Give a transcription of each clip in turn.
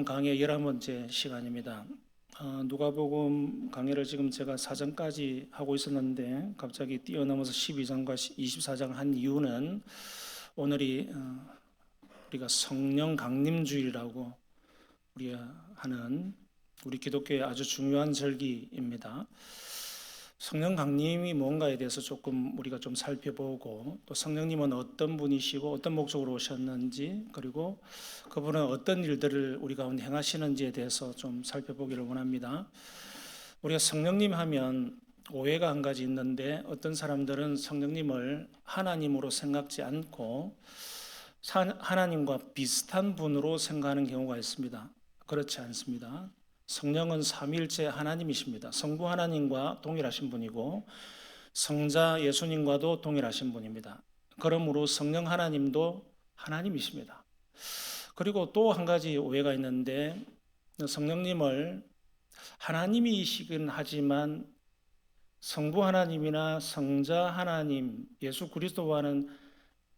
강의 11번째 시간입니다. 누가복음 강의를 지금 제가 4장까지 하고 있었는데 갑자기 뛰어넘어서 12장과 24장 한 이유는 오늘이 우리가 성령 강림주일이라고 우리가 하는 우리 기독교의 아주 중요한 절기입니다. 성령 강림이 뭔가에 대해서 조금 우리가 좀 살펴보고, 또 성령님은 어떤 분이시고 어떤 목적으로 오셨는지, 그리고 그분은 어떤 일들을 우리 가운데 행하시는지에 대해서 좀 살펴보기를 원합니다. 우리가 성령님 하면 오해가 한 가지 있는데, 어떤 사람들은 성령님을 하나님으로 생각지 않고 하나님과 비슷한 분으로 생각하는 경우가 있습니다. 그렇지 않습니다. 성령은 삼위일체 하나님이십니다. 성부 하나님과 동일하신 분이고 성자 예수님과도 동일하신 분입니다. 그러므로 성령 하나님도 하나님이십니다. 그리고 또 한 가지 오해가 있는데, 성령님을 하나님이시긴 하지만 성부 하나님이나 성자 하나님 예수 그리스도와는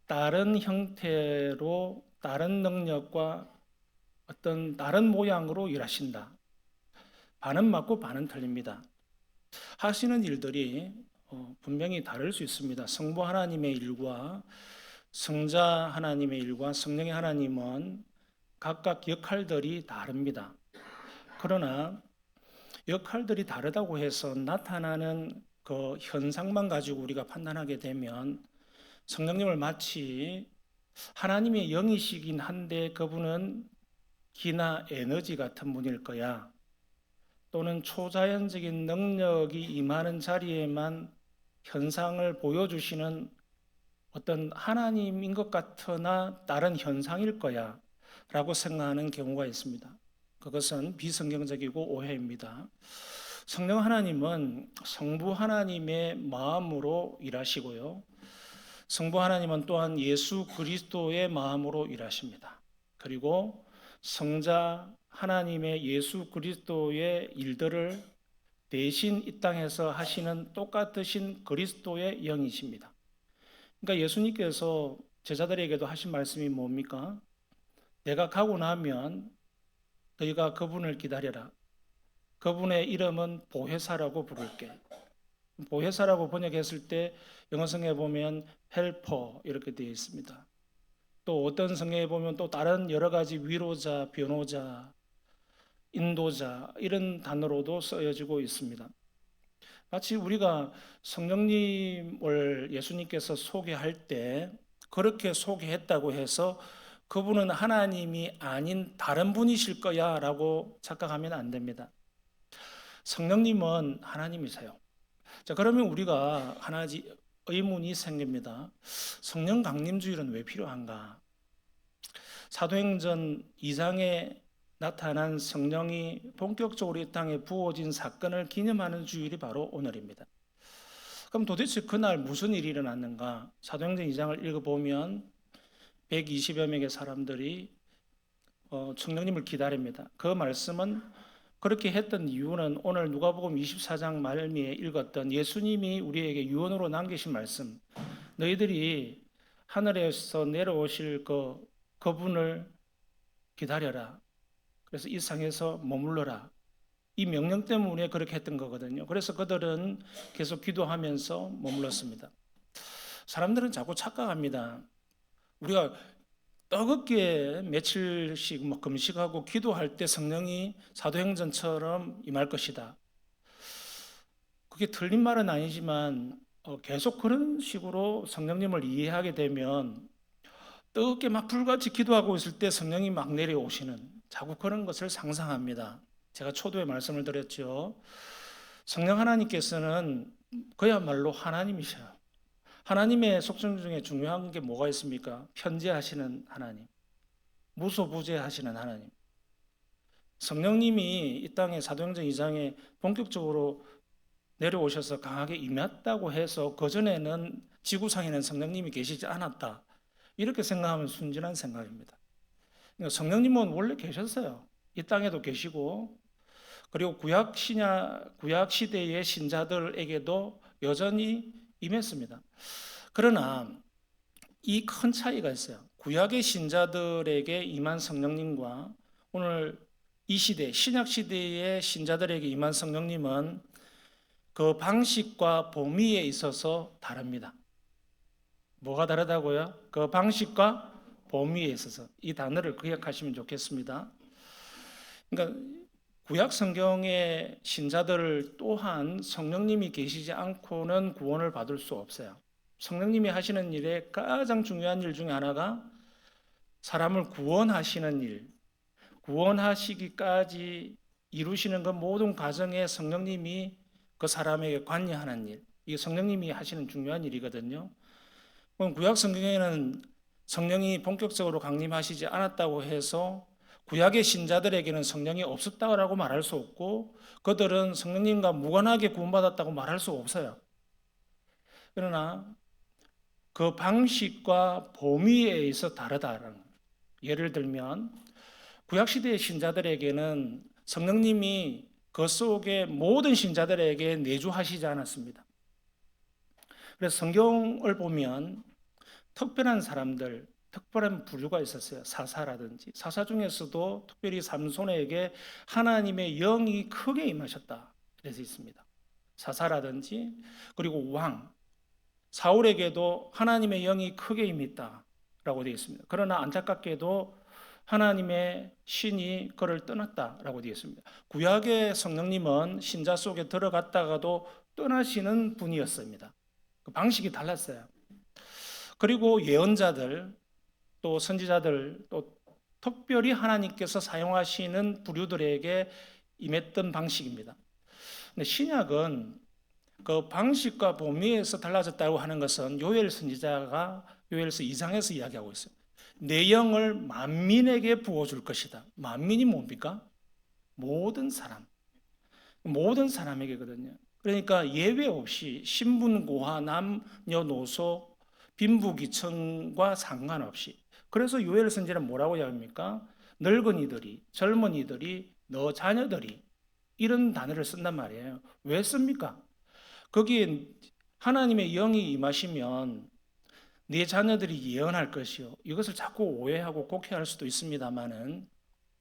다른 형태로, 다른 능력과 어떤 다른 모양으로 일하신다. 반은 맞고 반은 틀립니다. 하시는 일들이 분명히 다를 수 있습니다. 성부 하나님의 일과 성자 하나님의 일과 성령의 하나님은 각각 역할들이 다릅니다. 그러나 역할들이 다르다고 해서 나타나는 그 현상만 가지고 우리가 판단하게 되면 성령님을 마치 하나님의 영이시긴 한데 그분은 기나 에너지 같은 분일 거야, 또는 초자연적인 능력이 임하는 자리에만 현상을 보여주시는 어떤 하나님인 것 같으나 다른 현상일 거야 라고 생각하는 경우가 있습니다. 그것은 비성경적이고 오해입니다. 성령 하나님은 성부 하나님의 마음으로 일하시고요, 성부 하나님은 또한 예수 그리스도의 마음으로 일하십니다. 그리고 성자 하나님의 예수 그리스도의 일들을 대신 이 땅에서 하시는 똑같으신 그리스도의 영이십니다. 그러니까 예수님께서 제자들에게도 하신 말씀이 뭡니까? 내가 가고 나면 너희가 그분을 기다려라. 그분의 이름은 보혜사라고 부를게. 보혜사라고 번역했을 때 영어 성경에 보면 헬퍼 이렇게 되어 있습니다. 또 어떤 성경에 보면 또 다른 여러 가지 위로자, 변호자, 인도자 이런 단어로도 쓰여지고 있습니다. 마치 우리가 성령님을 예수님께서 소개할 때 그렇게 소개했다고 해서 그분은 하나님이 아닌 다른 분이실 거야 라고 착각하면 안 됩니다. 성령님은 하나님이세요. 자, 그러면 우리가 하나 의문이 생깁니다. 성령 강림주일은 왜 필요한가? 사도행전 2장에 나타난 성령이 본격적으로 이 땅에 부어진 사건을 기념하는 주일이 바로 오늘입니다. 그럼 도대체 그날 무슨 일이 일어났는가? 사도행전 2장을 읽어보면 120여 명의 사람들이 성령님을 기다립니다. 그 말씀은 그렇게 했던 이유는 오늘 누가복음 24장 말미에 읽었던 예수님이 우리에게 유언으로 남기신 말씀, 너희들이 하늘에서 내려오실 그분을 기다려라. 그래서 이 상에서 머물러라. 이 명령 때문에 그렇게 했던 거거든요. 그래서 그들은 계속 기도하면서 머물렀습니다. 사람들은 자꾸 착각합니다. 우리가 뜨겁게 며칠씩 금식하고 기도할 때 성령이 사도행전처럼 임할 것이다. 그게 틀린 말은 아니지만 계속 그런 식으로 성령님을 이해하게 되면 뜨겁게 막 불같이 기도하고 있을 때 성령이 막 내려오시는, 자꾸 그런 것을 상상합니다. 제가 초도에 말씀을 드렸죠. 성령 하나님께서는 그야말로 하나님이셔요. 하나님의 속성 중에 중요한 게 뭐가 있습니까? 편재하시는 하나님, 무소부재하시는 하나님. 성령님이 이 땅에 사도행전 2장에 본격적으로 내려오셔서 강하게 임했다고 해서 그전에는 지구상에는 성령님이 계시지 않았다, 이렇게 생각하면 순진한 생각입니다. 성령님은 원래 계셨어요. 이 땅에도 계시고, 그리고 구약 시대의 신자들에게도 여전히 임했습니다. 그러나 이 큰 차이가 있어요. 구약의 신자들에게 임한 성령님과 오늘 이 시대, 신약 시대의 신자들에게 임한 성령님은 그 방식과 범위에 있어서 다릅니다. 뭐가 다르다고요? 그 방식과 범위에 있어서. 이 단어를 기억하시면 좋겠습니다. 그러니까 구약 성경의 신자들 또한 성령님이 계시지 않고는 구원을 받을 수 없어요. 성령님이 하시는 일의 가장 중요한 일 중에 하나가 사람을 구원하시는 일, 구원하시기까지 이루시는 그 모든 과정에 성령님이 그 사람에게 관여하는 일, 이게 성령님이 하시는 중요한 일이거든요. 그럼 구약 성경에는 성령이 본격적으로 강림하시지 않았다고 해서 구약의 신자들에게는 성령이 없었다고 말할 수 없고 그들은 성령님과 무관하게 구원받았다고 말할 수 없어요. 그러나 그 방식과 범위에 있어 다르다는 거예요. 예를 들면 구약시대의 신자들에게는 성령님이 그 속에 모든 신자들에게 내주하시지 않았습니다. 그래서 성경을 보면 특별한 사람들, 특별한 부류가 있었어요. 사사라든지. 사사 중에서도 특별히 삼손에게 하나님의 영이 크게 임하셨다. 그래서 있습니다. 사사라든지 그리고 왕, 사울에게도 하나님의 영이 크게 임했다라고 되어 있습니다. 그러나 안타깝게도 하나님의 신이 그를 떠났다라고 되어 있습니다. 구약의 성령님은 신자 속에 들어갔다가도 떠나시는 분이었습니다. 그 방식이 달랐어요. 그리고 예언자들 또 선지자들 또 특별히 하나님께서 사용하시는 부류들에게 임했던 방식입니다. 근데 신약은 그 방식과 범위에서 달라졌다고 하는 것은 요엘 선지자가 요엘서 2장에서 이야기하고 있어요. 내 영을 만민에게 부어줄 것이다. 만민이 뭡니까? 모든 사람. 모든 사람에게거든요. 그러니까 예외 없이 신분고하, 남녀노소, 빈부귀천과 상관없이. 그래서 요엘 선지자는 뭐라고 이야기합니까? 늙은이들이, 젊은이들이, 너 자녀들이 이런 단어를 쓴단 말이에요. 왜 씁니까? 거기에 하나님의 영이 임하시면 네 자녀들이 예언할 것이요. 이것을 자꾸 오해하고 곡해할 수도 있습니다만은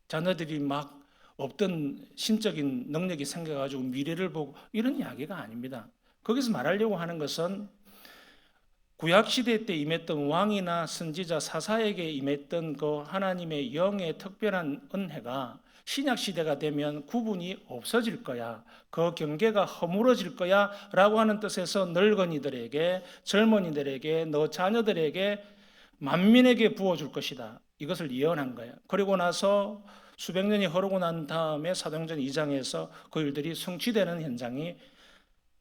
자녀들이 막 없던 신적인 능력이 생겨가지고 미래를 보고 이런 이야기가 아닙니다. 거기서 말하려고 하는 것은 구약시대 때 임했던 왕이나 선지자 사사에게 임했던 그 하나님의 영의 특별한 은혜가 신약시대가 되면 구분이 없어질 거야. 그 경계가 허물어질 거야. 라고 하는 뜻에서 늙은이들에게, 젊은이들에게, 너 자녀들에게, 만민에게 부어줄 것이다. 이것을 예언한 거예요. 그리고 나서 수백 년이 흐르고 난 다음에 사도행전 2장에서 그 일들이 성취되는 현장이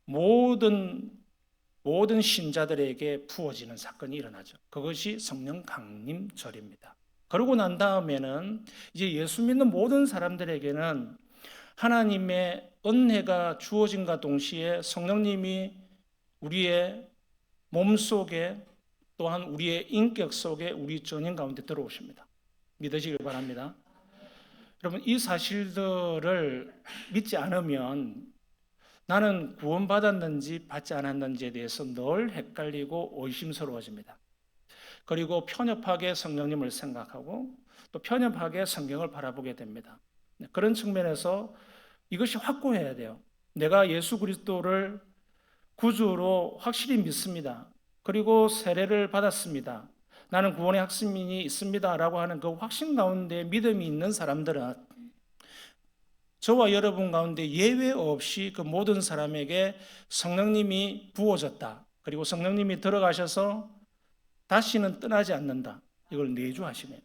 모든 신자들에게 부어지는 사건이 일어나죠. 그것이 성령 강림절입니다. 그러고 난 다음에는 이제 예수 믿는 모든 사람들에게는 하나님의 은혜가 주어진과 동시에 성령님이 우리의 몸 속에 또한 우리의 인격 속에 우리 전인 가운데 들어오십니다. 믿으시길 바랍니다. 여러분, 이 사실들을 믿지 않으면 나는 구원받았는지 받지 않았는지에 대해서 늘 헷갈리고 의심스러워집니다. 그리고 편협하게 성령님을 생각하고 또 편협하게 성경을 바라보게 됩니다. 그런 측면에서 이것이 확고해야 돼요. 내가 예수 그리스도를 구주로 확실히 믿습니다. 그리고 세례를 받았습니다. 나는 구원의 확신이 있습니다. 라고 하는 그 확신 가운데 믿음이 있는 사람들은 저와 여러분 가운데 예외 없이 그 모든 사람에게 성령님이 부어졌다. 그리고 성령님이 들어가셔서 다시는 떠나지 않는다. 이걸 내주하시네요.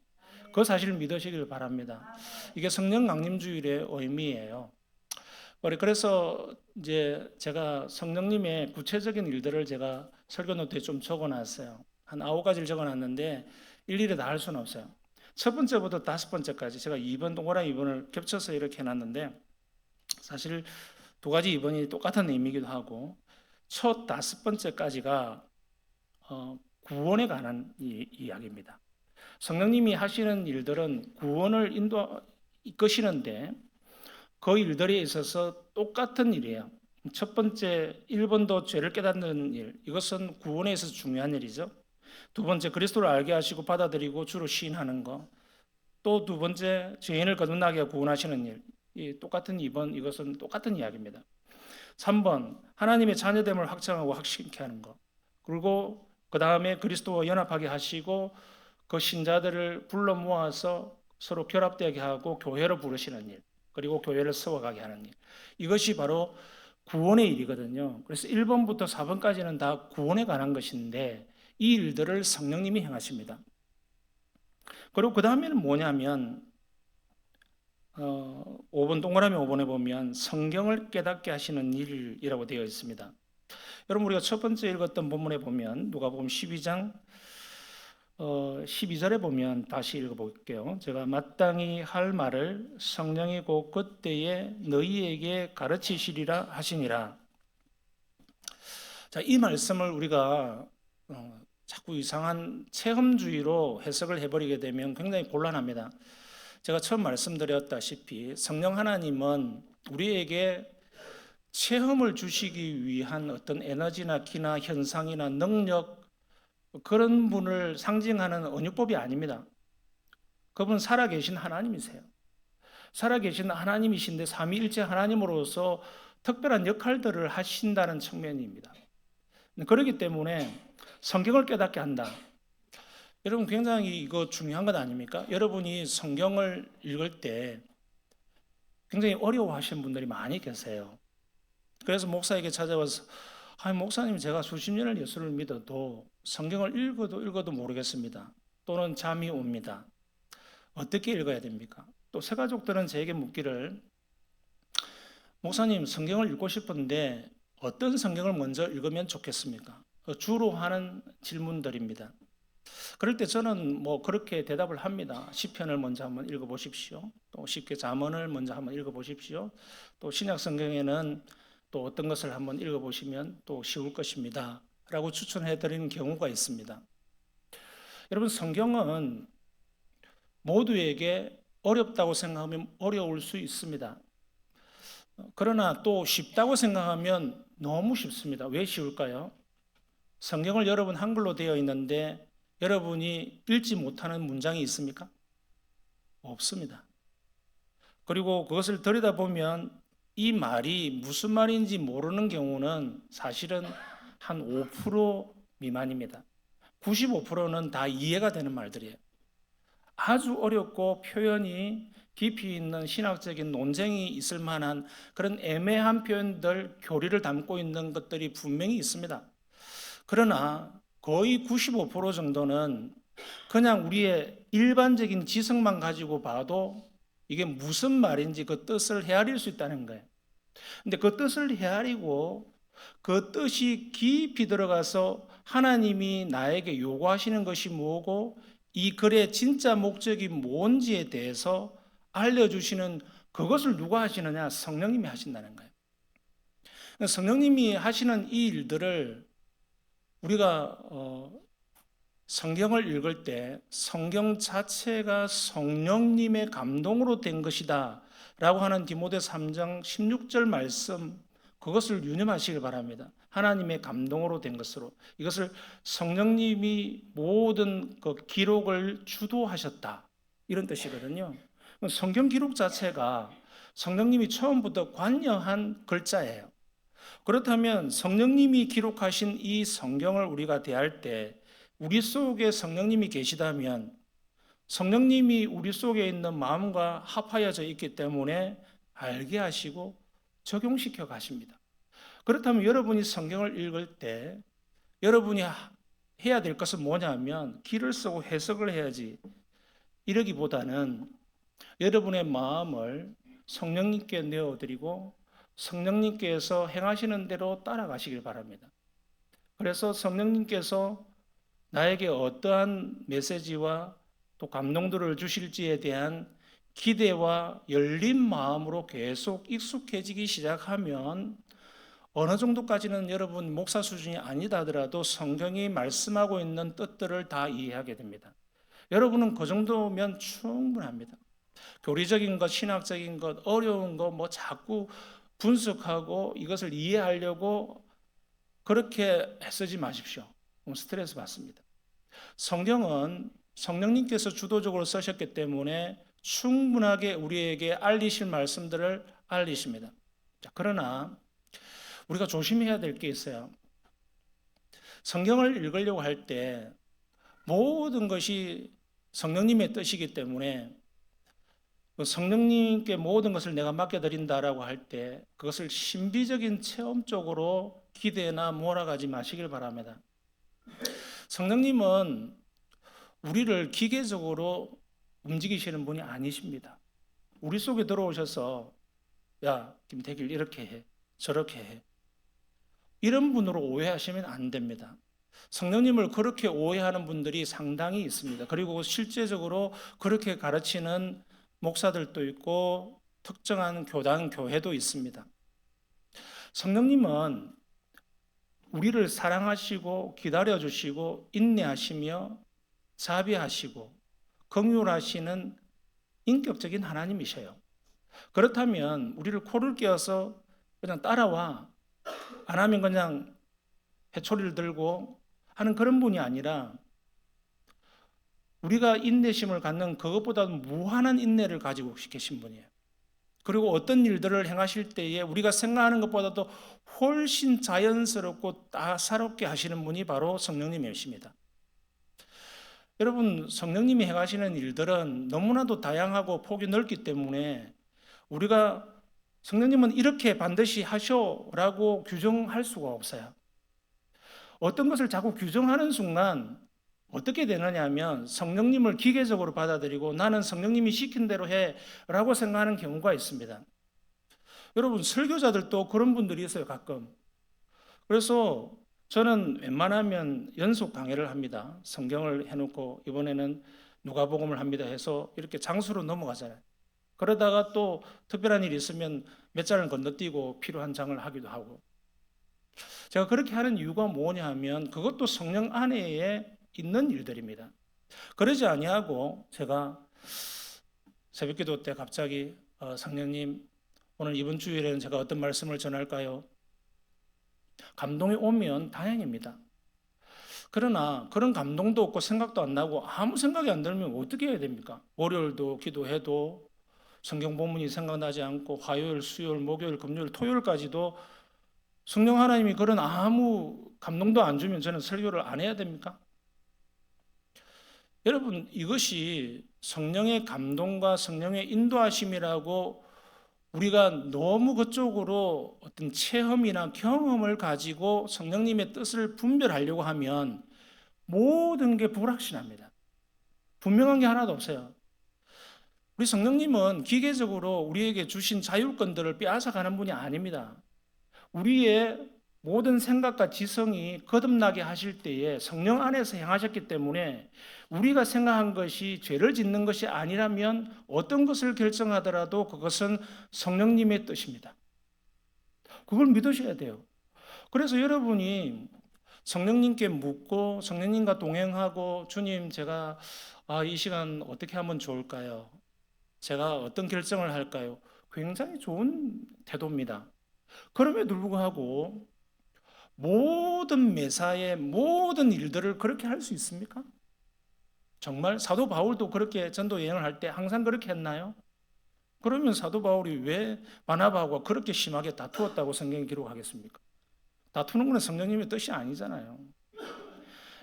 그 사실을 믿으시길 바랍니다. 이게 성령 강림주일의 의미예요. 그래서 이제 제가 성령님의 구체적인 일들을 제가 설교 노트에 좀 적어놨어요. 한 9가지를 적어놨는데 일일이 다 할 수는 없어요. 첫 번째부터 5번째까지 제가 2번 동그라미 2번을 겹쳐서 이렇게 해놨는데 사실 2가지 2번이 똑같은 의미이기도 하고 첫 5번째까지가 구원에 관한 이야기입니다. 성령님이 하시는 일들은 구원을 이끄시는데 그 일들에 있어서 똑같은 일이에요. 첫 번째 1번도 죄를 깨닫는 일, 이것은 구원에 있어서 중요한 일이죠. 두 번째 그리스도를 알게 하시고 받아들이고 주로 시인하는 것. 또 두 번째, 죄인을 거듭나게 구원하시는 일. 이것은 똑같은 이야기입니다. 3번, 하나님의 자녀됨을 확정하고 확신케 하는 것. 그리고 그 다음에 그리스도와 연합하게 하시고 그 신자들을 불러 모아서 서로 결합되게 하고 교회로 부르시는 일. 그리고 교회를 세워가게 하는 일. 이것이 바로 구원의 일이거든요. 그래서 1번부터 4번까지는 다 구원에 관한 것인데 이 일들을 성령님이 행하십니다. 그리고 그 다음에는 뭐냐면 5번 동그라미 5번에 보면 성경을 깨닫게 하시는 일이라고 되어 있습니다. 여러분 우리가 첫 번째 읽었던 본문에 보면 누가복음 12장 12절에 보면 다시 읽어볼게요. 제가 마땅히 할 말을 성령이 곧 그때에 너희에게 가르치시리라 하시니라. 자, 이 말씀을 우리가 자꾸 이상한 체험주의로 해석을 해버리게 되면 굉장히 곤란합니다. 제가 처음 말씀드렸다시피 성령 하나님은 우리에게 체험을 주시기 위한 어떤 에너지나 기나 현상이나 능력 그런 분을 상징하는 언유법이 아닙니다. 그분 살아계신 하나님이세요. 살아계신 하나님이신데 삼위일체 하나님으로서 특별한 역할들을 하신다는 측면입니다. 그렇기 때문에 성경을 깨닫게 한다. 여러분 굉장히 이거 중요한 것 아닙니까? 여러분이 성경을 읽을 때 굉장히 어려워하시는 분들이 많이 계세요. 그래서 목사에게 찾아와서 목사님 제가 수십 년을 예수를 믿어도 성경을 읽어도 모르겠습니다. 또는 잠이 옵니다. 어떻게 읽어야 됩니까? 또 새가족들은 제게 묻기를 목사님 성경을 읽고 싶은데 어떤 성경을 먼저 읽으면 좋겠습니까? 주로 하는 질문들입니다. 그럴 때 저는 그렇게 대답을 합니다. 시편을 먼저 한번 읽어보십시오. 또 쉽게 잠언을 먼저 한번 읽어보십시오. 또 신약 성경에는 또 어떤 것을 한번 읽어보시면 또 쉬울 것입니다. 라고 추천해드리는 경우가 있습니다. 여러분 성경은 모두에게 어렵다고 생각하면 어려울 수 있습니다. 그러나 또 쉽다고 생각하면 너무 쉽습니다. 왜 쉬울까요? 성경을 여러분 한글로 되어 있는데 여러분이 읽지 못하는 문장이 있습니까? 없습니다. 그리고 그것을 들여다보면 이 말이 무슨 말인지 모르는 경우는 사실은 한 5% 미만입니다. 95%는 다 이해가 되는 말들이에요. 아주 어렵고 표현이 깊이 있는 신학적인 논쟁이 있을 만한 그런 애매한 표현들, 교리를 담고 있는 것들이 분명히 있습니다. 그러나 거의 95% 정도는 그냥 우리의 일반적인 지성만 가지고 봐도 이게 무슨 말인지 그 뜻을 헤아릴 수 있다는 거예요. 근데 그 뜻을 헤아리고 그 뜻이 깊이 들어가서 하나님이 나에게 요구하시는 것이 뭐고 이 글의 진짜 목적이 뭔지에 대해서 알려주시는 그것을 누가 하시느냐? 성령님이 하신다는 거예요. 성령님이 하시는 이 일들을 우리가 성경을 읽을 때 성경 자체가 성령님의 감동으로 된 것이다 라고 하는 디모데 3장 16절 말씀 그것을 유념하시길 바랍니다. 하나님의 감동으로 된 것으로 이것을 성령님이 모든 그 기록을 주도하셨다 이런 뜻이거든요. 성경 기록 자체가 성령님이 처음부터 관여한 글자예요. 그렇다면 성령님이 기록하신 이 성경을 우리가 대할 때 우리 속에 성령님이 계시다면 성령님이 우리 속에 있는 마음과 합하여져 있기 때문에 알게 하시고 적용시켜 가십니다. 그렇다면 여러분이 성경을 읽을 때 여러분이 해야 될 것은 뭐냐면 길을 쓰고 해석을 해야지 이러기보다는 여러분의 마음을 성령님께 내어드리고 성령님께서 행하시는 대로 따라가시길 바랍니다. 그래서 성령님께서 나에게 어떠한 메시지와 또 감동들을 주실지에 대한 기대와 열린 마음으로 계속 익숙해지기 시작하면 어느 정도까지는 여러분 목사 수준이 아니다 하더라도 성경이 말씀하고 있는 뜻들을 다 이해하게 됩니다. 여러분은 그 정도면 충분합니다. 교리적인 것, 신학적인 것, 어려운 것 자꾸 분석하고 이것을 이해하려고 그렇게 애쓰지 마십시오. 스트레스 받습니다. 성경은 성령님께서 주도적으로 쓰셨기 때문에 충분하게 우리에게 알리실 말씀들을 알리십니다. 자, 그러나 우리가 조심해야 될 게 있어요. 성경을 읽으려고 할 때 모든 것이 성령님의 뜻이기 때문에 성령님께 모든 것을 내가 맡겨드린다라고 할 때 그것을 신비적인 체험 쪽으로 기대나 몰아가지 마시길 바랍니다. 성령님은 우리를 기계적으로 움직이시는 분이 아니십니다. 우리 속에 들어오셔서 야, 김태길 이렇게 해, 저렇게 해. 이런 분으로 오해하시면 안 됩니다. 성령님을 그렇게 오해하는 분들이 상당히 있습니다. 그리고 실제적으로 그렇게 가르치는 목사들도 있고 특정한 교단, 교회도 있습니다. 성령님은 우리를 사랑하시고 기다려주시고 인내하시며 자비하시고 긍휼하시는 인격적인 하나님이셔요. 그렇다면 우리를 코를 껴서 그냥 따라와, 안 하면 그냥 회초리를 들고 하는 그런 분이 아니라 우리가 인내심을 갖는 그것보다도 무한한 인내를 가지고 계신 분이에요. 그리고 어떤 일들을 행하실 때에 우리가 생각하는 것보다도 훨씬 자연스럽고 따사롭게 하시는 분이 바로 성령님이십니다. 여러분, 성령님이 행하시는 일들은 너무나도 다양하고 폭이 넓기 때문에 우리가 성령님은 이렇게 반드시 하셔라고 규정할 수가 없어요. 어떤 것을 자꾸 규정하는 순간 어떻게 되느냐 하면 성령님을 기계적으로 받아들이고 나는 성령님이 시킨 대로 해라고 생각하는 경우가 있습니다. 여러분, 설교자들도 그런 분들이 있어요, 가끔. 그래서 저는 웬만하면 연속 강해를 합니다. 성경을 해놓고 이번에는 누가복음을 합니다 해서 이렇게 장수로 넘어가잖아요. 그러다가 또 특별한 일이 있으면 몇 장을 건너뛰고 필요한 장을 하기도 하고. 제가 그렇게 하는 이유가 뭐냐 하면 그것도 성령 안에 있는 일들입니다. 그러지 아니하고 제가 새벽기도 때 갑자기 성령님 오늘 이번 주일에는 제가 어떤 말씀을 전할까요? 감동이 오면 다행입니다. 그러나 그런 감동도 없고 생각도 안 나고 아무 생각이 안 들면 어떻게 해야 됩니까? 월요일도 기도해도 성경 본문이 생각나지 않고 화요일, 수요일, 목요일, 금요일, 토요일까지도 성령 하나님이 그런 아무 감동도 안 주면 저는 설교를 안 해야 됩니까? 여러분, 이것이 성령의 감동과 성령의 인도하심이라고 우리가 너무 그쪽으로 어떤 체험이나 경험을 가지고 성령님의 뜻을 분별하려고 하면 모든 게 불확실합니다. 분명한 게 하나도 없어요. 우리 성령님은 기계적으로 우리에게 주신 자율권들을 빼앗아가는 분이 아닙니다. 우리의 모든 생각과 지성이 거듭나게 하실 때에 성령 안에서 행하셨기 때문에 우리가 생각한 것이 죄를 짓는 것이 아니라면 어떤 것을 결정하더라도 그것은 성령님의 뜻입니다. 그걸 믿으셔야 돼요. 그래서 여러분이 성령님께 묻고 성령님과 동행하고 주님, 제가 이 시간 어떻게 하면 좋을까요? 제가 어떤 결정을 할까요? 굉장히 좋은 태도입니다. 그럼에도 불구하고 모든 매사의 모든 일들을 그렇게 할 수 있습니까? 정말 사도 바울도 그렇게 전도 여행을 할 때 항상 그렇게 했나요? 그러면 사도 바울이 왜 바나바하고 그렇게 심하게 다투었다고 성경이 기록하겠습니까? 다투는 것은 성령님의 뜻이 아니잖아요.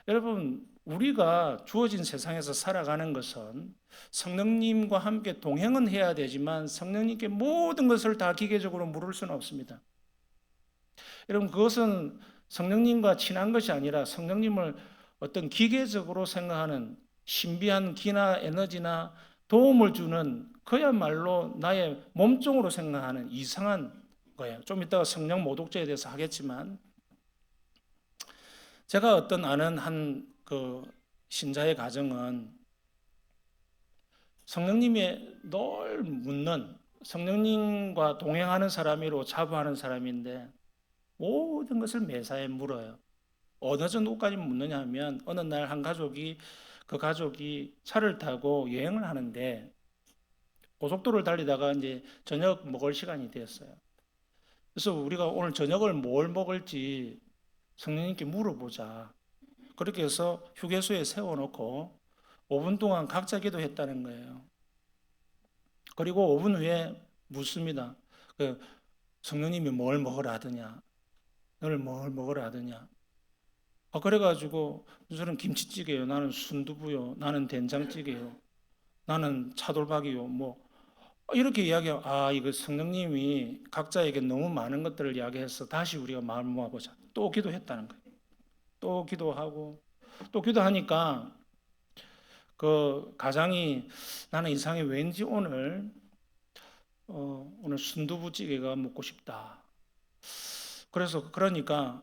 여러분, 우리가 주어진 세상에서 살아가는 것은 성령님과 함께 동행은 해야 되지만 성령님께 모든 것을 다 기계적으로 물을 수는 없습니다. 여러분, 그것은 성령님과 친한 것이 아니라 성령님을 어떤 기계적으로 생각하는 신비한 기나 에너지나 도움을 주는 그야말로 나의 몸종으로 생각하는 이상한 거예요. 좀 이따가 성령 모독죄에 대해서 하겠지만, 제가 어떤 아는 한 그 신자의 가정은 성령님이 늘 묻는, 성령님과 동행하는 사람이로 자부하는 사람인데 모든 것을 매사에 물어요. 어느 정도까지 묻느냐 하면 어느 날 한 가족이, 그 가족이 차를 타고 여행을 하는데 고속도로를 달리다가 이제 저녁 먹을 시간이 되었어요. 그래서 우리가 오늘 저녁을 뭘 먹을지 성령님께 물어보자. 그렇게 해서 휴게소에 세워놓고 5분 동안 각자 기도했다는 거예요. 그리고 5분 후에 묻습니다. 그 성령님이 뭘 먹으라 하더냐? 너를 뭘 먹으라 하더냐? 그래가지고 저는 김치찌개요. 나는 순두부요. 나는 된장찌개요. 나는 차돌박이요. 뭐 이렇게 이야기하고 이거 성령님이 각자에게 너무 많은 것들을 이야기해서 다시 우리가 마음 모아보자. 또 기도했다는 거예요. 또 기도하고 또 기도하니까 그 가장이 나는 이상해 왠지 오늘 순두부찌개가 먹고 싶다. 그래서 그러니까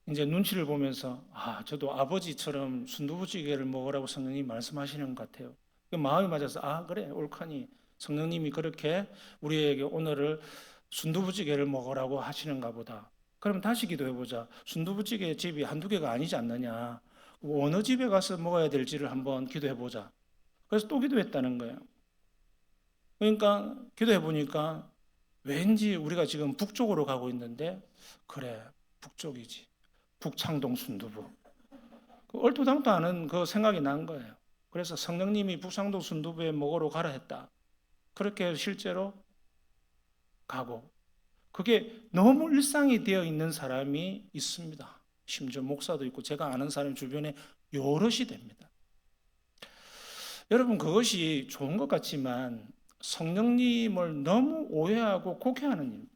이제 눈치를 보면서 저도 아버지처럼 순두부찌개를 먹으라고 성령님이 말씀하시는 것 같아요. 그 마음이 맞아서 그래 옳거니 성령님이 그렇게 우리에게 오늘을 순두부찌개를 먹으라고 하시는가 보다. 그럼 다시 기도해 보자. 순두부찌개 집이 한두 개가 아니지 않느냐. 어느 집에 가서 먹어야 될지를 한번 기도해 보자. 그래서 또 기도했다는 거예요. 그러니까 기도해 보니까 왠지 우리가 지금 북쪽으로 가고 있는데 그래 북쪽이지. 북창동 순두부. 얼토당토 않은 그 생각이 난 거예요. 그래서 성령님이 북창동 순두부에 먹으러 가라 했다. 그렇게 실제로 가고 그게 너무 일상이 되어 있는 사람이 있습니다. 심지어 목사도 있고 제가 아는 사람 주변에 여럿이 됩니다. 여러분 그것이 좋은 것 같지만 성령님을 너무 오해하고 곡해하는 일입니다.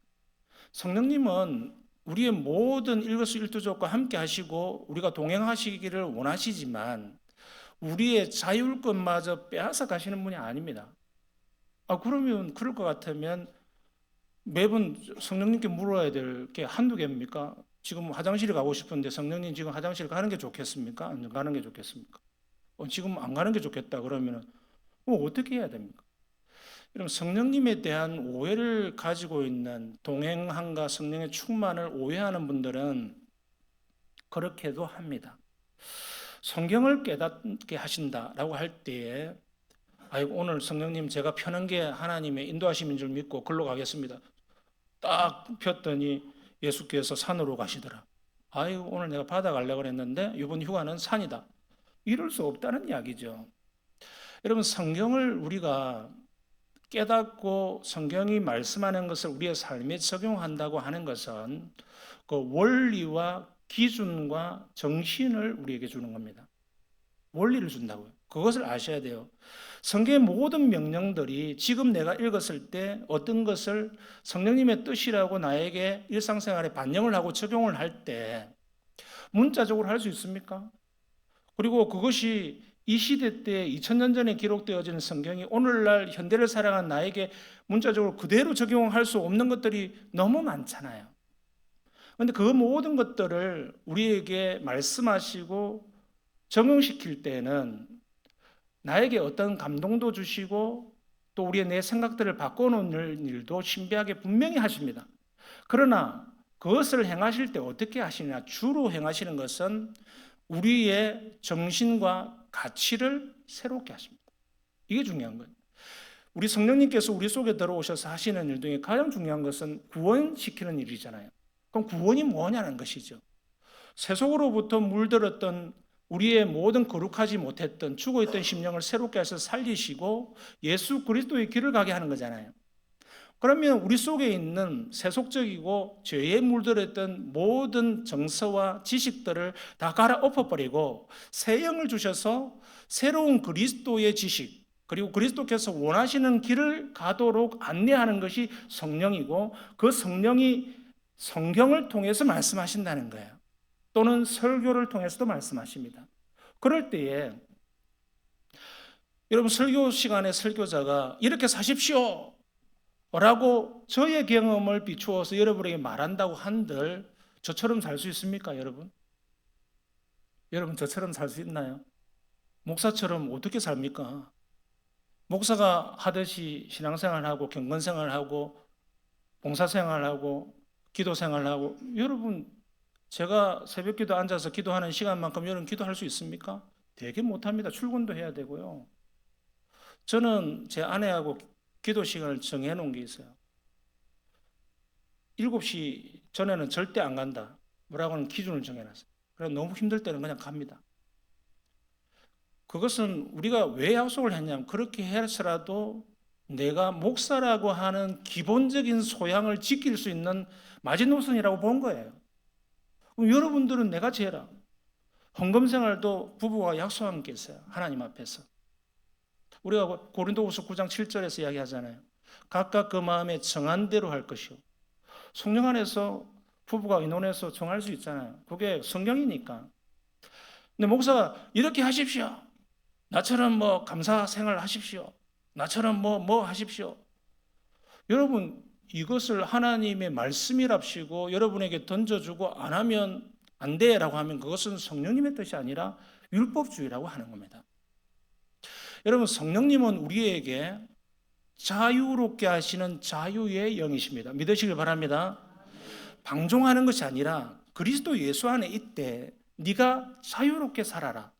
성령님은 우리의 모든 일거수일투족과 함께 하시고 우리가 동행하시기를 원하시지만 우리의 자율권마저 빼앗아 가시는 분이 아닙니다. 그러면 그럴 것 같으면 매번 성령님께 물어야 될 게 한두 개입니까? 지금 화장실에 가고 싶은데 성령님 지금 화장실 가는 게 좋겠습니까? 안 가는 게 좋겠습니까? 지금 안 가는 게 좋겠다 그러면 어떻게 해야 됩니까? 여러분 성령님에 대한 오해를 가지고 있는 동행함과 성령의 충만을 오해하는 분들은 그렇게도 합니다. 성경을 깨닫게 하신다라고 할 때에 오늘 성령님 제가 펴는 게 하나님의 인도하심인 줄 믿고 글로 가겠습니다. 딱 폈더니 예수께서 산으로 가시더라. 오늘 내가 바다 가려고 그랬는데 이번 휴가는 산이다. 이럴 수 없다는 이야기죠. 여러분 성경을 우리가 깨닫고 성경이 말씀하는 것을 우리의 삶에 적용한다고 하는 것은 그 원리와 기준과 정신을 우리에게 주는 겁니다. 원리를 준다고요. 그것을 아셔야 돼요. 성경의 모든 명령들이 지금 내가 읽었을 때 어떤 것을 성령님의 뜻이라고 나에게 일상생활에 반영을 하고 적용을 할 때 문자적으로 할 수 있습니까? 그리고 그것이 이 시대 때 2000년 전에 기록되어진 성경이 오늘날 현대를 살아가는 나에게 문자적으로 그대로 적용할 수 없는 것들이 너무 많잖아요. 그런데 그 모든 것들을 우리에게 말씀하시고 적용시킬 때는 나에게 어떤 감동도 주시고 또 우리의 내 생각들을 바꿔놓는 일도 신비하게 분명히 하십니다. 그러나 그것을 행하실 때 어떻게 하시냐? 주로 행하시는 것은 우리의 정신과 가치를 새롭게 하십니다. 이게 중요한 거예요. 우리 성령님께서 우리 속에 들어오셔서 하시는 일 중에 가장 중요한 것은 구원시키는 일이잖아요. 그럼 구원이 뭐냐는 것이죠. 세속으로부터 물들었던 우리의 모든 거룩하지 못했던 죽어있던 심령을 새롭게 해서 살리시고 예수 그리스도의 길을 가게 하는 거잖아요. 그러면 우리 속에 있는 세속적이고 죄에 물들었던 모든 정서와 지식들을 다 갈아엎어버리고 새 영을 주셔서 새로운 그리스도의 지식 그리고 그리스도께서 원하시는 길을 가도록 안내하는 것이 성령이고 그 성령이 성경을 통해서 말씀하신다는 거예요. 또는 설교를 통해서도 말씀하십니다. 그럴 때에 여러분 설교 시간에 설교자가 이렇게 사십시오 라고 저의 경험을 비추어서 여러분에게 말한다고 한들 저처럼 살 수 있습니까 여러분? 여러분 저처럼 살 수 있나요? 목사처럼 어떻게 삽니까? 목사가 하듯이 신앙생활하고 경건생활하고 봉사생활하고 기도생활하고 여러분 제가 새벽기도 앉아서 기도하는 시간만큼 여러분 기도할 수 있습니까? 되게 못합니다. 출근도 해야 되고요. 저는 제 아내하고 기도 시간을 정해놓은 게 있어요. 7시 전에는 절대 안 간다. 뭐라고는 기준을 정해놨어요. 그래서 너무 힘들 때는 그냥 갑니다. 그것은 우리가 왜 약속을 했냐면 그렇게 해서라도 내가 목사라고 하는 기본적인 소양을 지킬 수 있는 마지노선이라고 본 거예요. 그럼 여러분들은 내가 죄라. 헌금 생활도 부부가 약속한 게 있어요. 하나님 앞에서. 우리가 고린도후서 9장 7절에서 이야기하잖아요. 각각 그 마음에 정한 대로 할 것이요. 성령 안에서 부부가 의논해서 정할 수 있잖아요. 그게 성경이니까. 근데 목사가 이렇게 하십시오. 나처럼 뭐 감사 생활 하십시오. 나처럼 뭐 하십시오. 여러분, 이것을 하나님의 말씀이랍시고 여러분에게 던져주고 안 하면 안 돼라고 하면 그것은 성령님의 뜻이 아니라 율법주의라고 하는 겁니다. 여러분, 성령님은 우리에게 자유롭게 하시는 자유의 영이십니다. 믿으시길 바랍니다. 방종하는 것이 아니라 그리스도 예수 안에 있대 네가 자유롭게 살아라.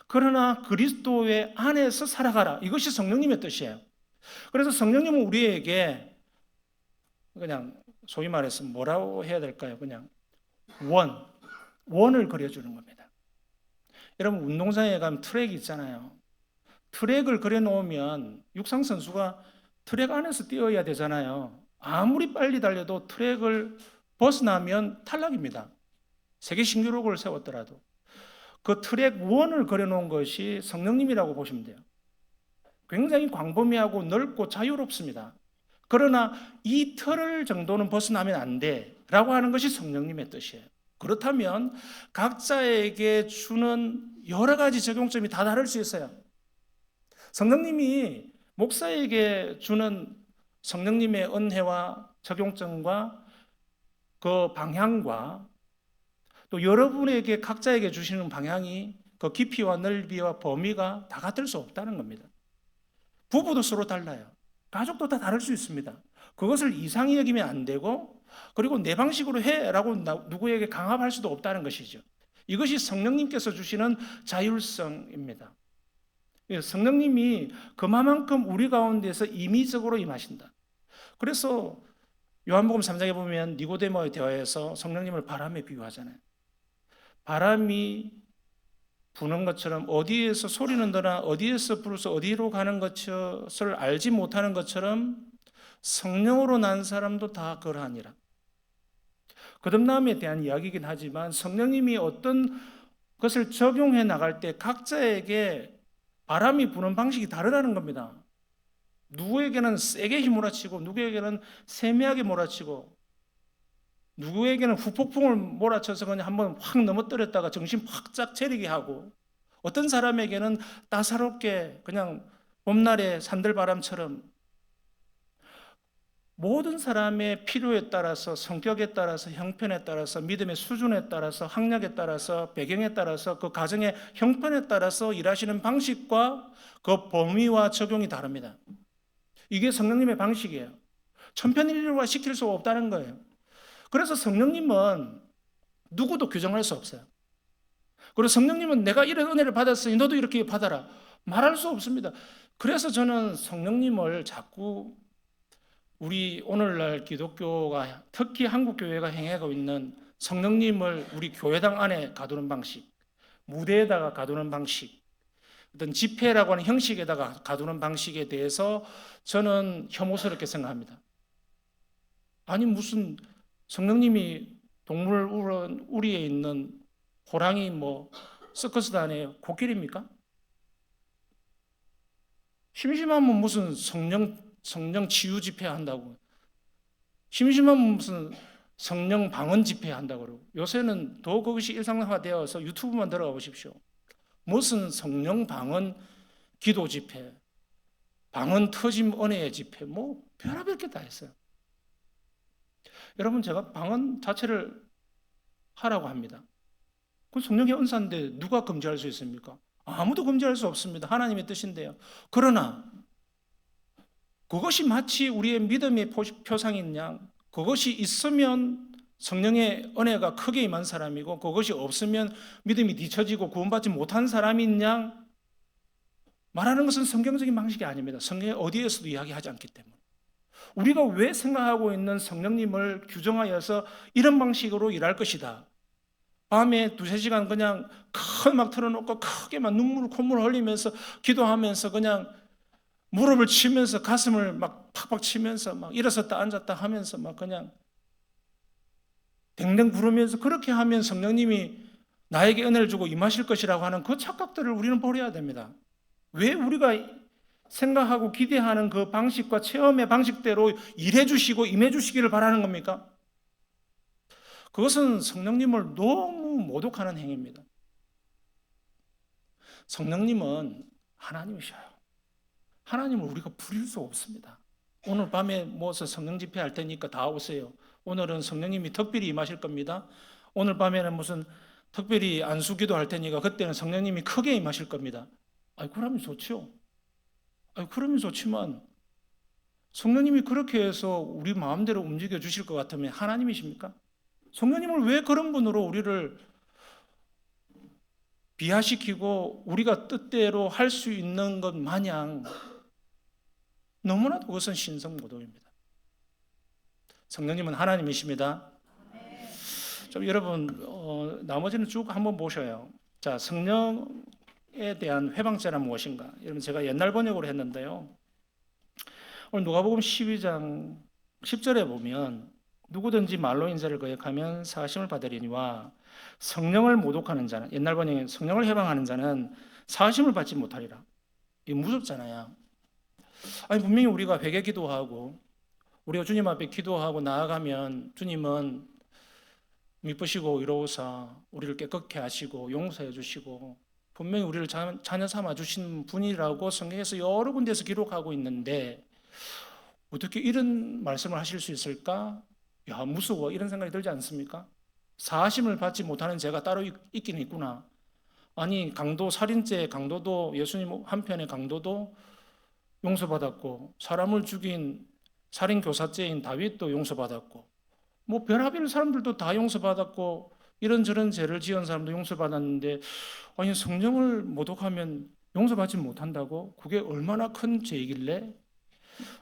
그러나 그리스도의 안에서 살아가라. 이것이 성령님의 뜻이에요. 그래서 성령님은 우리에게 그냥 소위 말해서 뭐라고 해야 될까요? 그냥 원을 그려주는 겁니다. 여러분, 운동장에 가면 트랙이 있잖아요. 트랙을 그려놓으면 육상선수가 트랙 안에서 뛰어야 되잖아요. 아무리 빨리 달려도 트랙을 벗어나면 탈락입니다. 세계 신기록을 세웠더라도. 그 트랙 원을 그려놓은 것이 성령님이라고 보시면 돼요. 굉장히 광범위하고 넓고 자유롭습니다. 그러나 이 틀을 정도는 벗어나면 안 돼라고 하는 것이 성령님의 뜻이에요. 그렇다면 각자에게 주는 여러 가지 적용점이 다 다를 수 있어요. 성령님이 목사에게 주는 성령님의 은혜와 적용점과 그 방향과 또 여러분에게 각자에게 주시는 방향이 그 깊이와 넓이와 범위가 다 같을 수 없다는 겁니다. 부부도 서로 달라요. 가족도 다 다를 수 있습니다. 그것을 이상히 여기면 안 되고 그리고 내 방식으로 해라고 누구에게 강압할 수도 없다는 것이죠. 이것이 성령님께서 주시는 자율성입니다. 성령님이 그만큼 우리 가운데서 임의적으로 임하신다. 그래서 요한복음 3장에 보면 니고데모의 대화에서 성령님을 바람에 비유하잖아요. 바람이 부는 것처럼 어디에서 소리는 더나 어디에서 불어서 어디로 가는 것을 알지 못하는 것처럼 성령으로 난 사람도 다 그러하니라. 거듭남에 대한 이야기이긴 하지만 성령님이 어떤 것을 적용해 나갈 때 각자에게 바람이 부는 방식이 다르다는 겁니다. 누구에게는 세게 휘몰아치고 누구에게는 세미하게 몰아치고 누구에게는 후폭풍을 몰아쳐서 그냥 한번 확 넘어뜨렸다가 정신 확 차리게 하고 어떤 사람에게는 따사롭게 그냥 봄날의 산들바람처럼 모든 사람의 필요에 따라서 성격에 따라서 형편에 따라서 믿음의 수준에 따라서 학력에 따라서 배경에 따라서 그 가정의 형편에 따라서 일하시는 방식과 그 범위와 적용이 다릅니다. 이게 성령님의 방식이에요. 천편일률화 시킬 수 없다는 거예요. 그래서 성령님은 누구도 규정할 수 없어요. 그리고 성령님은 내가 이런 은혜를 받았으니 너도 이렇게 받아라. 말할 수 없습니다. 그래서 저는 성령님을 자꾸 우리 오늘날 기독교가 특히 한국교회가 행하고 있는 성령님을 우리 교회당 안에 가두는 방식, 무대에다가 가두는 방식, 어떤 집회라고 하는 형식에다가 가두는 방식에 대해서 저는 혐오스럽게 생각합니다. 아니 무슨 성령님이 동물 우리에 있는 호랑이 서커스단의 코끼리입니까? 심심하면 무슨 성령 치유 집회 한다고, 심심하면 무슨 성령 방언 집회 한다고 그러고, 요새는 더 그것이 일상화되어서 유튜브만 들어가 보십시오. 무슨 성령 방언 기도 집회, 방언 터짐 은혜의 집회, 별의별 게 다 했어요. 여러분, 제가 방언 자체를 하라고 합니다. 그 성령의 은사인데 누가 금지할 수 있습니까? 아무도 금지할 수 없습니다. 하나님의 뜻인데요. 그러나 그것이 마치 우리의 믿음의 표상인 양, 그것이 있으면 성령의 은혜가 크게 임한 사람이고 그것이 없으면 믿음이 뒤처지고 구원받지 못한 사람인 양 말하는 것은 성경적인 방식이 아닙니다. 성경에 어디에서도 이야기하지 않기 때문에. 우리가 왜 생각하고 있는 성령님을 규정하여서 이런 방식으로 일할 것이다, 밤에 두세 시간 그냥 큰 막 틀어놓고 크게 막 눈물 콧물 흘리면서 기도하면서 그냥 무릎을 치면서 가슴을 막 팍팍 치면서 막 일어섰다 앉았다 하면서 막 그냥 댕댕 부르면서 그렇게 하면 성령님이 나에게 은혜를 주고 임하실 것이라고 하는 그 착각들을 우리는 버려야 됩니다. 왜 우리가 생각하고 기대하는 그 방식과 체험의 방식대로 일해 주시고 임해 주시기를 바라는 겁니까? 그것은 성령님을 너무 모독하는 행위입니다. 성령님은 하나님이셔요. 하나님을 우리가 부릴 수 없습니다. 오늘 밤에 모여서 성령 집회 할 테니까 다 오세요. 오늘은 성령님이 특별히 임하실 겁니다. 오늘 밤에는 무슨 특별히 안수기도 할 테니까 그때는 성령님이 크게 임하실 겁니다. 그러면 좋죠. 그러면 좋지만 성령님이 그렇게 해서 우리 마음대로 움직여 주실 것 같으면 하나님이십니까? 성령님을 왜 그런 분으로 우리를 비하시키고 우리가 뜻대로 할 수 있는 것 마냥 너무나도 그것은 신성모독입니다. 성령님은 하나님이십니다. 좀 여러분 나머지는 쭉 한번 보셔요. 자, 성령에 대한 회방죄란 무엇인가? 여러분 제가 옛날 번역으로 했는데요. 오늘 누가복음 12장 10절에 보면 누구든지 말로 인자를 거역하면 사하심을 받으리니와 성령을 모독하는 자는, 옛날 번역에 성령을 해방하는 자는 사하심을 받지 못하리라. 이게 무섭잖아요. 분명히 우리가 회개 기도하고 우리가 주님 앞에 기도하고 나아가면 주님은 미쁘시고 의로우사 우리를 깨끗게 하시고 용서해 주시고 분명히 우리를 자녀 삼아 주신 분이라고 성경에서 여러 군데에서 기록하고 있는데 어떻게 이런 말씀을 하실 수 있을까? 야, 무서워. 이런 생각이 들지 않습니까? 사하심을 받지 못하는 죄가 따로 있긴 있구나. 아니, 살인죄 강도도 예수님 한편의 강도도 용서받았고 사람을 죽인 살인교사죄인 다윗도 용서받았고 별하별 사람들도 다 용서받았고 이런저런 죄를 지은 사람도 용서받았는데 아니 성령을 모독하면 용서받지 못한다고? 그게 얼마나 큰 죄이길래?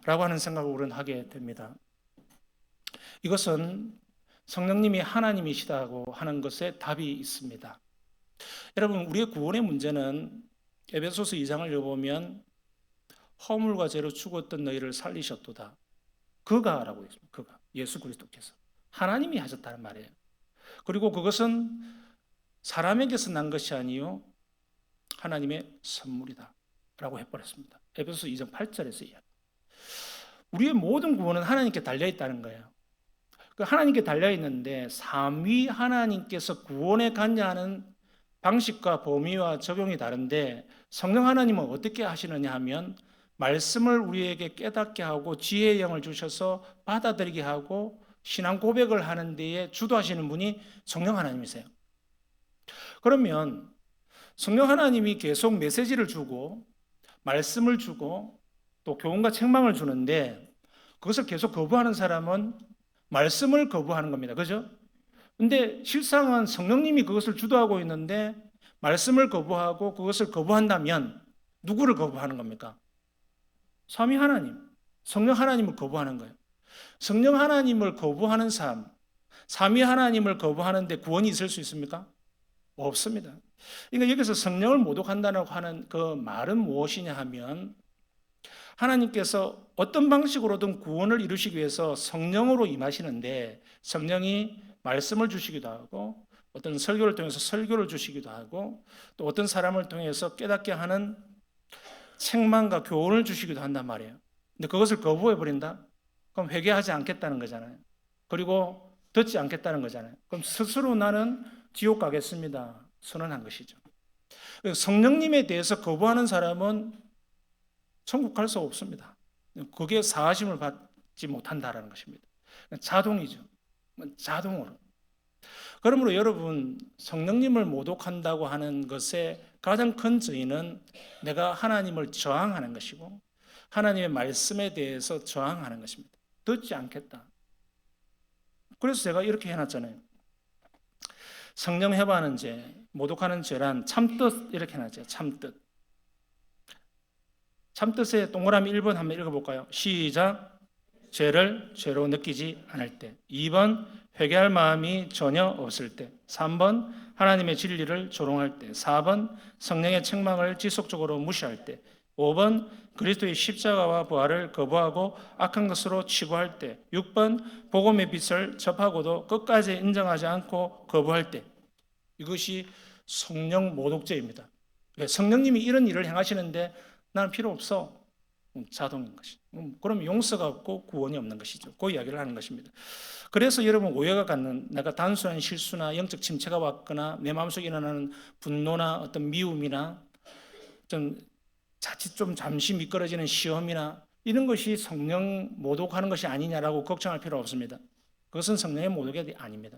라고 하는 생각을 우리는 하게 됩니다. 이것은 성령님이 하나님이시다고 하는 것에 답이 있습니다. 여러분 우리의 구원의 문제는 에베소서 2장을 읽어보면 허물과 죄로 죽었던 너희를 살리셨도다. 그가 라고 했습니다. 그가 예수 그리스도께서 하나님이 하셨다는 말이에요. 그리고 그것은 사람에게서 난 것이 아니요 하나님의 선물이다 라고 해버렸습니다. 에베소서 2장 8절에서 이야기. 우리의 모든 구원은 하나님께 달려있다는 거예요. 하나님께 달려있는데 삼위 하나님께서 구원에 관여하는 방식과 범위와 적용이 다른데 성령 하나님은 어떻게 하시느냐 하면 말씀을 우리에게 깨닫게 하고 지혜의 영을 주셔서 받아들이게 하고 신앙 고백을 하는 데에 주도하시는 분이 성령 하나님이세요. 그러면 성령 하나님이 계속 메시지를 주고 말씀을 주고 또 교훈과 책망을 주는데 그것을 계속 거부하는 사람은 말씀을 거부하는 겁니다. 그죠? 근데 실상은 성령님이 그것을 주도하고 있는데 말씀을 거부하고 그것을 거부한다면 누구를 거부하는 겁니까? 삼위 하나님, 성령 하나님을 거부하는 거예요. 성령 하나님을 거부하는 삶, 삼위 하나님을 거부하는데 구원이 있을 수 있습니까? 없습니다. 그러니까 여기서 성령을 모독한다고 하는 그 말은 무엇이냐 하면 하나님께서 어떤 방식으로든 구원을 이루시기 위해서 성령으로 임하시는데 성령이 말씀을 주시기도 하고 어떤 설교를 통해서 설교를 주시기도 하고 또 어떤 사람을 통해서 깨닫게 하는 책망과 교훈을 주시기도 한단 말이에요. 근데 그것을 거부해버린다? 그럼 회개하지 않겠다는 거잖아요. 그리고 듣지 않겠다는 거잖아요. 그럼 스스로 나는 지옥 가겠습니다. 선언한 것이죠. 성령님에 대해서 거부하는 사람은 천국 갈 수 없습니다. 그게 사하심을 받지 못한다라는 것입니다. 자동이죠. 자동으로. 그러므로 여러분 성령님을 모독한다고 하는 것의 가장 큰 죄는 내가 하나님을 저항하는 것이고 하나님의 말씀에 대해서 저항하는 것입니다. 듣지 않겠다. 그래서 제가 이렇게 해놨잖아요. 성령 해방하는 죄, 모독하는 죄란 참뜻 이렇게 해놨죠. 참뜻. 참뜻의 동그라미 1번 한번 읽어볼까요? 시작. 죄를 죄로 느끼지 않을 때, 2번 회개할 마음이 전혀 없을 때, 3번 하나님의 진리를 조롱할 때, 4번 성령의 책망을 지속적으로 무시할 때, 5번 그리스도의 십자가와 부활을 거부하고 악한 것으로 치부할 때, 6번 복음의 빛을 접하고도 끝까지 인정하지 않고 거부할 때. 이것이 성령 모독죄입니다. 성령님이 이런 일을 행하시는데 나는 필요 없어. 자동인 것이. 그럼 용서가 없고 구원이 없는 것이죠. 그 이야기를 하는 것입니다. 그래서 여러분 오해가 갖는, 내가 단순한 실수나 영적 침체가 왔거나 내 마음속에 일어나는 분노나 어떤 미움이나 좀 자칫 좀 잠시 미끄러지는 시험이나 이런 것이 성령 모독하는 것이 아니냐라고 걱정할 필요 없습니다. 그것은 성령의 모독이 아닙니다.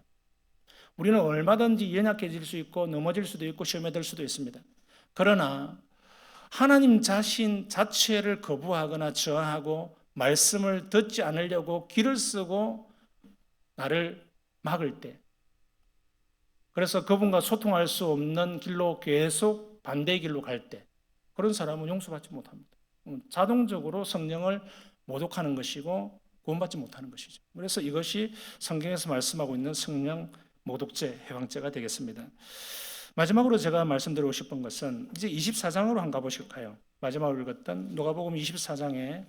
우리는 얼마든지 연약해질 수 있고 넘어질 수도 있고 시험에 들 수도 있습니다. 그러나 하나님 자신 자체를 거부하거나 저항하고 말씀을 듣지 않으려고 길을 쓰고 나를 막을 때, 그래서 그분과 소통할 수 없는 길로 계속 반대의 길로 갈 때, 그런 사람은 용서받지 못합니다. 자동적으로 성령을 모독하는 것이고 구원받지 못하는 것이죠. 그래서 이것이 성경에서 말씀하고 있는 성령 모독죄, 해방죄가 되겠습니다. 마지막으로 제가 말씀드리고 싶은 것은 이제 24장으로 한번 가보실까요? 마지막으로 읽었던 누가복음 24장의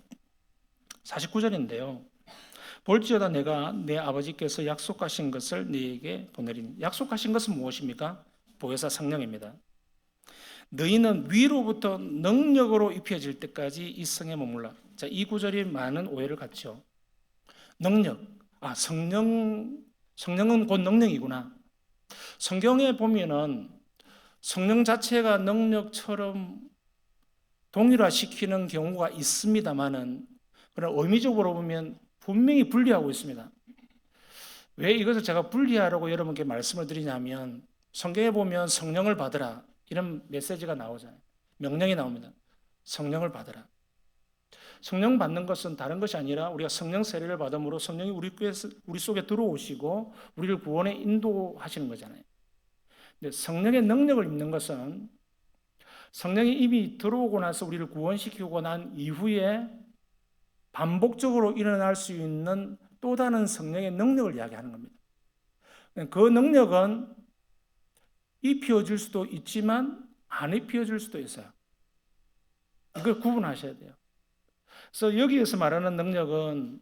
49절인데요. 볼지어다 내가 내 아버지께서 약속하신 것을 네게 보내리니. 약속하신 것은 무엇입니까? 보혜사 성령입니다. 너희는 위로부터 능력으로 입혀질 때까지 이 성에 머물라. 자, 이 구절이 많은 오해를 갖죠. 능력, 성령은 곧 능력이구나. 성경에 보면은 성령 자체가 능력처럼 동일화시키는 경우가 있습니다만은, 그러나 의미적으로 보면 분명히 분리하고 있습니다. 왜 이것을 제가 분리하라고 여러분께 말씀을 드리냐면, 성경에 보면 성령을 받으라 이런 메시지가 나오잖아요. 명령이 나옵니다. 성령을 받으라. 성령 받는 것은 다른 것이 아니라 우리가 성령 세례를 받음으로 성령이 우리 속에 들어오시고 우리를 구원에 인도하시는 거잖아요. 근데 성령의 능력을 입는 것은 성령이 이미 들어오고 나서 우리를 구원시키고 난 이후에 반복적으로 일어날 수 있는 또 다른 성령의 능력을 이야기하는 겁니다. 그 능력은 입혀질 수도 있지만 안 입혀질 수도 있어요. 이걸 구분하셔야 돼요. 그래서 여기에서 말하는 능력은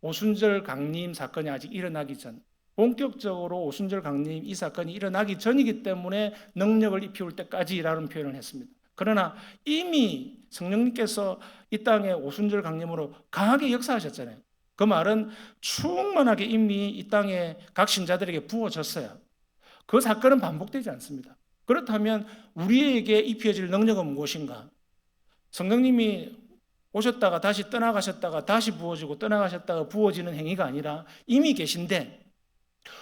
오순절 강림 사건이 아직 일어나기 전, 본격적으로 오순절 강림 이 사건이 일어나기 전이기 때문에 능력을 입혀올 때까지라는 표현을 했습니다. 그러나 이미 성령님께서 이 땅에 오순절 강림으로 강하게 역사하셨잖아요. 그 말은 충만하게 이미 이 땅에 각 신자들에게 부어졌어요. 그 사건은 반복되지 않습니다. 그렇다면 우리에게 입혀질 능력은 무엇인가? 성령님이 오셨다가 다시 떠나가셨다가 다시 부어지고 떠나가셨다가 부어지는 행위가 아니라 이미 계신데,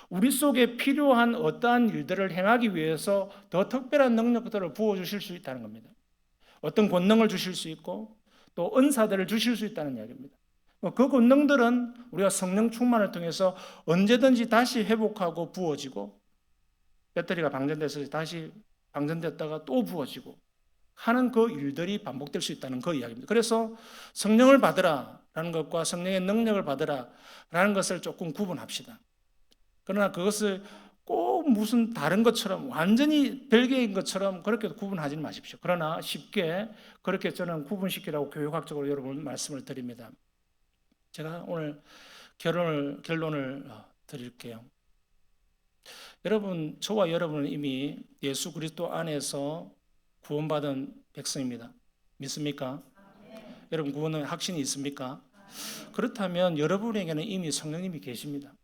우리 속에 필요한 어떠한 일들을 행하기 위해서 더 특별한 능력들을 부어주실 수 있다는 겁니다. 어떤 권능을 주실 수 있고 또 은사들을 주실 수 있다는 이야기입니다. 그 권능들은 우리가 성령 충만을 통해서 언제든지 다시 회복하고 부어지고, 배터리가 방전돼서 다시 방전됐다가 또 부어지고 하는 그 일들이 반복될 수 있다는 그 이야기입니다. 그래서 성령을 받으라라는 것과 성령의 능력을 받으라라는 것을 조금 구분합시다. 그러나 그것을 꼭 무슨 다른 것처럼 완전히 별개인 것처럼 그렇게 구분하지 마십시오. 그러나 쉽게 그렇게 저는 구분시키라고 교육학적으로 여러분 말씀을 드립니다. 제가 오늘 결론을 드릴게요. 여러분, 저와 여러분은 이미 예수 그리스도 안에서 구원받은 백성입니다. 믿습니까? 여러분 구원의 확신이 있습니까? 그렇다면 여러분에게는 이미 성령님이 계십니다.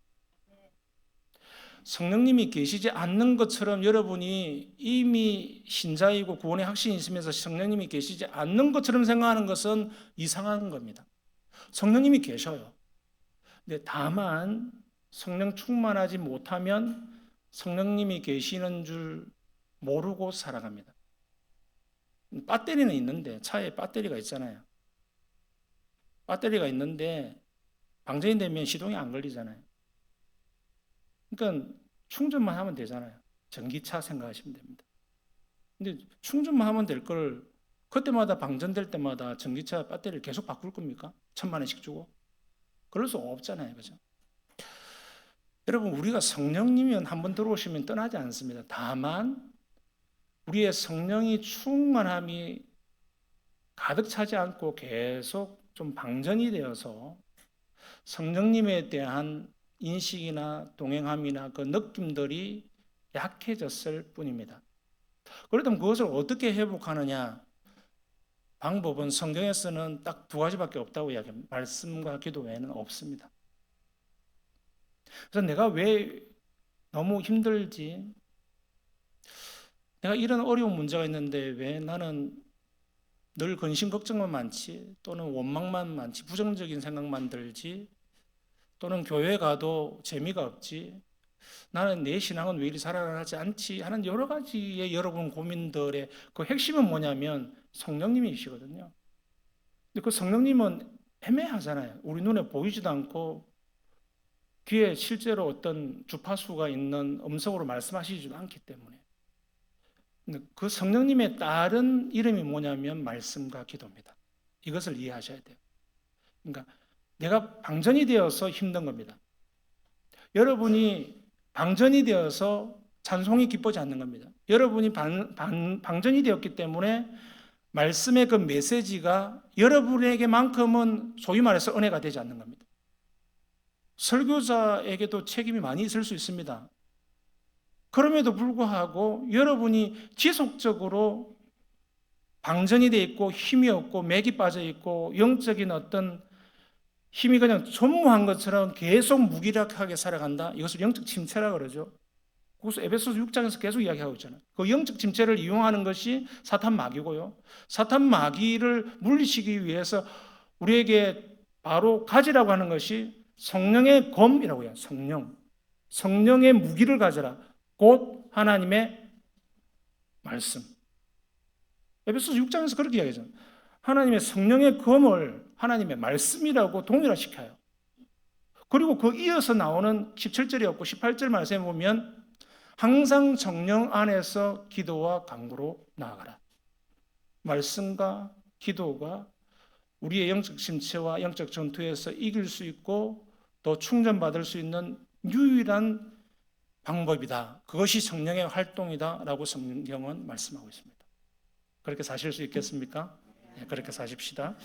성령님이 계시지 않는 것처럼 여러분이 이미 신자이고 구원의 확신이 있으면서 성령님이 계시지 않는 것처럼 생각하는 것은 이상한 겁니다. 성령님이 계셔요. 근데 다만 성령 충만하지 못하면 성령님이 계시는 줄 모르고 살아갑니다. 배터리는 있는데, 차에 배터리가 있잖아요. 배터리가 있는데 방전이 되면 시동이 안 걸리잖아요. 그러니까 충전만 하면 되잖아요. 전기차 생각하시면 됩니다. 근데 충전만 하면 될 걸 그때마다 방전될 때마다 전기차 배터리를 계속 바꿀 겁니까? 1,000만 원씩 주고? 그럴 수 없잖아요. 그죠? 여러분, 우리가 성령님이 한번 들어오시면 떠나지 않습니다. 다만 우리의 성령이 충만함이 가득 차지 않고 계속 좀 방전이 되어서 성령님에 대한 인식이나 동행함이나 그 느낌들이 약해졌을 뿐입니다. 그렇다면 그것을 어떻게 회복하느냐? 방법은 성경에서는 딱 두 가지밖에 없다고 이야기합니다. 말씀과 기도 외에는 없습니다. 그래서 내가 왜 너무 힘들지? 내가 이런 어려운 문제가 있는데 왜 나는 늘 근심 걱정만 많지? 또는 원망만 많지? 부정적인 생각만 들지? 또는 교회 가도 재미가 없지? 나는 내 신앙은 왜 이리 살아나지 않지? 하는 여러 가지의 여러분 고민들의 그 핵심은 뭐냐면 성령님이시거든요. 근데 그 성령님은 애매하잖아요. 우리 눈에 보이지도 않고 귀에 실제로 어떤 주파수가 있는 음성으로 말씀하시지도 않기 때문에. 근데 그 성령님의 다른 이름이 뭐냐면 말씀과 기도입니다. 이것을 이해하셔야 돼요. 그러니까 내가 방전이 되어서 힘든 겁니다. 여러분이 방전이 되어서 찬송이 기쁘지 않는 겁니다. 여러분이 방전이 되었기 때문에 말씀의 그 메시지가 여러분에게만큼은 소위 말해서 은혜가 되지 않는 겁니다. 설교자에게도 책임이 많이 있을 수 있습니다. 그럼에도 불구하고 여러분이 지속적으로 방전이 되어 있고 힘이 없고 맥이 빠져 있고 영적인 어떤 힘이 그냥 전무한 것처럼 계속 무기력하게 살아간다. 이것을 영적 침체라 그러죠. 그래서 에베소서 6장에서 계속 이야기하고 있잖아요. 그 영적 침체를 이용하는 것이 사탄 마귀고요. 사탄 마귀를 물리치기 위해서 우리에게 바로 가지라고 하는 것이 성령의 검이라고 해요. 성령의 무기를 가져라. 곧 하나님의 말씀. 에베소서 6장에서 그렇게 이야기하잖아요. 하나님의 성령의 검을 하나님의 말씀이라고 동일화시켜요. 그리고 그 이어서 나오는 17절이었고 18절 말씀에 보면 항상 성령 안에서 기도와 간구로 나아가라. 말씀과 기도가 우리의 영적 침체와 영적 전투에서 이길 수 있고 또 충전받을 수 있는 유일한 방법이다. 그것이 성령의 활동이다라고 성경은 말씀하고 있습니다. 그렇게 사실 수 있겠습니까? 네, 그렇게 사십시다.